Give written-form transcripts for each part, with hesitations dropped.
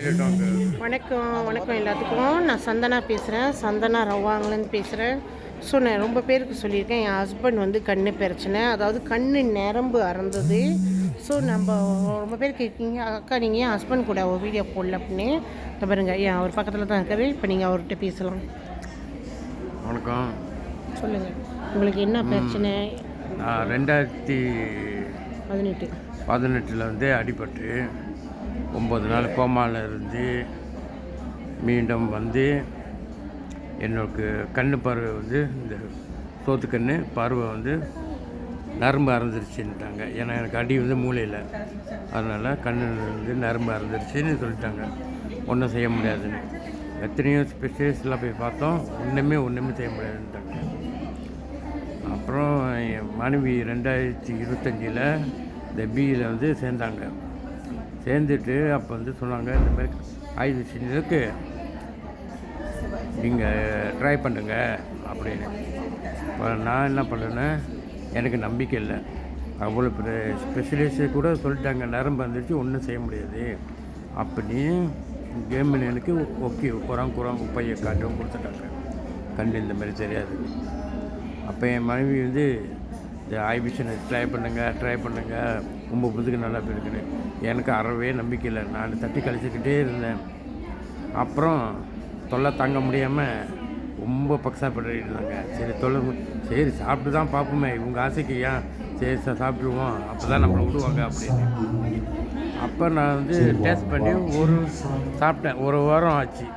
வணக்கம் எல்லாத்துக்கும். நான் சந்தனா பேசுகிறேன். சந்தனா ரவாங்கலேருந்து பேசுகிறேன். ஸோ நான் ரொம்ப பேருக்கு சொல்லியிருக்கேன், என் ஹஸ்பண்ட் வந்து கண் பிரச்சனை, அதாவது கண் நரம்பு அறந்தது. ஸோ நம்ம ரொம்ப பேர் கேட்குறீங்க, அக்கா நீங்கள் ஏன் ஹஸ்பண்ட் கூட ஒரு வீடியோ போடல அப்படின்னு. பாருங்க, ஏன் அவர் பக்கத்தில் தான் இருக்காரு. இப்போ நீங்கள் அவர்கிட்ட பேசலாம். வணக்கம். சொல்லுங்கள், உங்களுக்கு என்ன பிரச்சனை? நான் 2018 வந்து அடிபட்டு 9 நாள் கோமாவில் இருந்து மீண்டும் வந்து எனக்கு கண் பார்வை வந்து இந்த சோத்துக்கண் பார்வை வந்து நரம்பு அறந்துருச்சுன்ட்டாங்க. ஏன்னா எனக்கு அடி வந்து மூளையில், அதனால் கண் வந்து நரம்பு அறந்துருச்சுன்னு சொல்லிட்டாங்க. ஒன்றும் செய்ய முடியாதுன்னு. எத்தனையோ ஸ்பெஷலிஸ்ட்லாம் போய் பார்த்தோம், ஒன்றுமே செய்ய முடியாதுன்ட்டாங்க. அப்புறம் என் மனைவி 2025 இந்த பிஇயில் வந்து சேர்ந்துட்டு அப்போ வந்து சொன்னாங்க, இந்த மாதிரி ஆயுர்வேதிக் இருக்குது, நீங்கள் ட்ரை பண்ணுங்க அப்படின்னு. இப்போ நான் என்ன பண்ணுறேன்னா, எனக்கு நம்பிக்கை இல்லை. அவ்வளோ பெரிய ஸ்பெஷலிஸ்ட்டு கூட சொல்லிட்டாங்க, நரம்பு வந்துடுச்சு, ஒன்றும் செய்ய முடியாது அப்படின்னு. கேமில் எனக்கு ஓகே குறாங்க பையை காட்டவும் கொடுத்துட்டாங்க. கண்டு இந்த மாதிரி தெரியாது. அப்போ என் மனைவி வந்து இந்த ஆய்விஷனை ட்ரை பண்ணுங்கள் ரொம்ப புதுக்கு நல்லா போயிருக்குன்னு. எனக்கு அறவே நம்பிக்கை இல்லை. நான் தட்டி கழிச்சிக்கிட்டே இருந்தேன். அப்புறம் தொல்லை தாங்க முடியாமல் ரொம்ப பக்ஸாப்பட்டு இருந்தாங்க. சரி சாப்பிட்டு தான் பார்ப்போமே, இவங்க ஆசைக்கு ஏன் சரி சாப்பிடுவோம், அப்போ தான் நம்மளை விடுவாங்க அப்படின்னு. அப்போ நான் வந்து டேஸ்ட் பண்ணி சாப்பிட்டேன். 1 வாரம் ஆச்சு.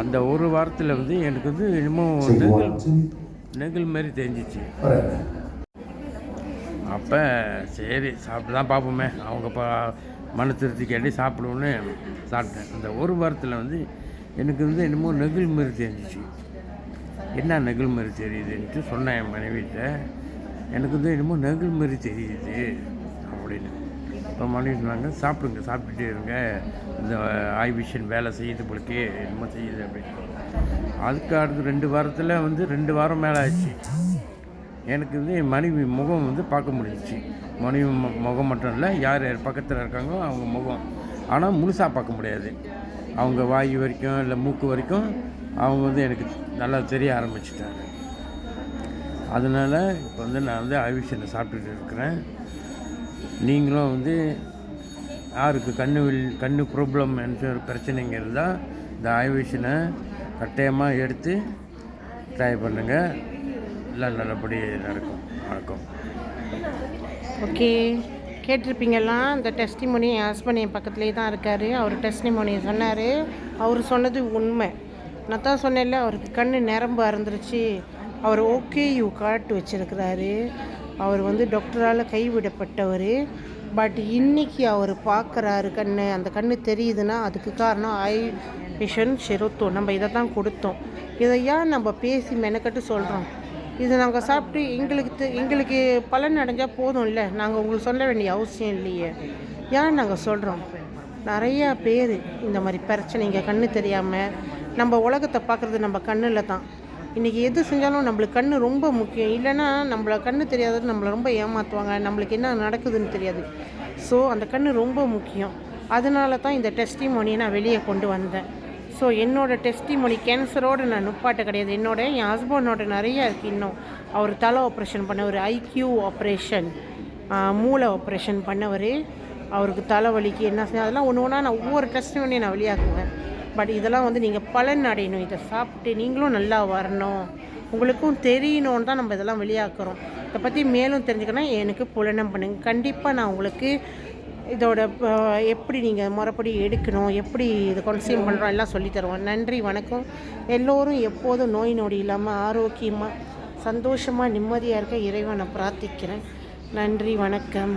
அந்த 1 வாரத்தில் வந்து எனக்கு வந்து இன்னமும் நெகில் மாதிரி தெரிஞ்சிச்சு. அப்போ சரி சாப்பிட்டு தான் பார்ப்போமே, அவங்க மன திருப்தி கேட்டி சாப்பிடுவோன்னு சாப்பிட்டேன். அந்த 1 வாரத்தில் வந்து எனக்கு வந்து என்னமோ நெகில் மாதிரி தெரிஞ்சிச்சு. என்ன நெகில் மாதிரி தெரியுதுன்ட்டு சொன்னேன் என் மனைவிட்ட. எனக்கு வந்து என்னமோ நெகில் மாதிரி தெரியுது அப்படின்னு. இப்போ மனைவி சொன்னாங்க, சாப்பிட்டுட்டே இருங்க, இந்த ஆய்விஷன் வேலை செய்யுது போலக்கே, என்னமோ செய்யுது அப்படின்னு. அதுக்கு அடுத்து 2 வாரத்தில் வந்து 2 வாரம் மேலே ஆச்சு. எனக்கு வந்து என் மனைவி முகம் வந்து பார்க்க முடிஞ்சிச்சு. மனைவி முகம் மட்டும் இல்லை, யார் பக்கத்தில் இருக்காங்களோ அவங்க முகம். ஆனால் முழுசாக பார்க்க முடியாது. அவங்க வாய் வரைக்கும் இல்லை மூக்கு வரைக்கும் அவங்க வந்து எனக்கு நல்லா தெரிய ஆரம்பிச்சிட்டாங்க. அதனால் இப்போ வந்து நான் வந்து ஆய்விஷனை சாப்பிட்டுட்டு இருக்கிறேன். நீங்களும் வந்து யாருக்கு கண்ணு ப்ராப்ளம் ஒரு பிரச்சனைங்க இருந்தால் இந்த ஆய்விஷனை கட்டாயமாக எடுத்து ட்ரை பண்ணுங்கள். எல்லாம் நல்லபடி நடக்கும். வணக்கம். ஓகே, கேட்டிருப்பீங்கல்லாம். இந்த டெஸ்டிமோனி என் ஹஸ்பண்ட் என் பக்கத்துலேயே தான் இருக்கார். அவர் டெஸ்டிமோனியை சொன்னார். அவர் சொன்னது உண்மை. நான் தான் சொன்னேன்ல, அவருக்கு கண் நரம்பு அறந்துருச்சு. அவர் ஓகேயூ காட்டு வச்சுருக்கிறாரு. அவர் வந்து டாக்டரால் கைவிடப்பட்டவர். பட் இன்றைக்கி அவர் பார்க்குறாரு அந்த கண் தெரியுதுன்னா அதுக்கு காரணம் விஷன் ஷெரோத்தோ. நம்ம இதை தான் கொடுத்தோம். இதை ஏன் நம்ம பேசி மெனக்கட்டு சொல்கிறோம்? இதை நாங்கள் சாப்பிட்டு எங்களுக்கு பலன் அடைஞ்சால் போதும் இல்லை, நாங்கள் உங்களுக்கு சொல்ல வேண்டிய அவசியம் இல்லையே. ஏன் நாங்கள் சொல்கிறோம்? நிறையா பேர் இந்த மாதிரி பிரச்சனைங்க, கண் தெரியாமல் நம்ம உலகத்தை பார்க்குறது நம்ம கண்ணில் தான். இன்றைக்கி எது செஞ்சாலும் நம்மளுக்கு கண் ரொம்ப முக்கியம். இல்லைன்னா நம்மளை கண் தெரியாதது நம்மளை ரொம்ப ஏமாற்றுவாங்க, நம்மளுக்கு என்ன நடக்குதுன்னு தெரியாது. ஸோ அந்த கண் ரொம்ப முக்கியம். அதனால தான் இந்த டெஸ்டிமோனியை நான் வெளியே கொண்டு வந்தேன். ஸோ என்னோடய டெஸ்டிமோனி கேன்சரோடு நான் நுப்பாட்ட கிடையாது. என் ஹஸ்பண்டோட நிறையா இருக்குது. இன்னும் அவர் தலை ஆப்ரேஷன் பண்ணவர், ஐக்யூ ஆப்ரேஷன், மூளை ஆப்ரேஷன் பண்ணவர். அவருக்கு தலைவலிக்கு என்ன செய்ய, அதெல்லாம் ஒன்று நான் ஒவ்வொரு டெஸ்டிமோனியும் நான் வெளியாக்குவேன். பட் இதெல்லாம் வந்து நீங்கள் பலன் அடையணும். இதை சாப்பிட்டு நீங்களும் நல்லா வரணும், உங்களுக்கும் தெரியணும்னு தான் நம்ம இதெல்லாம் வெளியாக்குறோம். இதை பற்றி மேலும் தெரிஞ்சுக்கணும், எனக்கு புலனம் பண்ணுங்கள். கண்டிப்பாக நான் உங்களுக்கு இதோட எப்படி நீங்கள் முறைப்படி எடுக்கணும், எப்படி இதை கன்சியூம் பண்ணுறோம் எல்லாம் சொல்லித்தருவோம். நன்றி, வணக்கம். எல்லோரும் எப்போதும் நோய் நொடி இல்லாமல் ஆரோக்கியமாக சந்தோஷமாக நிம்மதியாக இருக்க இறைவனை பிரார்த்திக்கிறேன். நன்றி, வணக்கம்.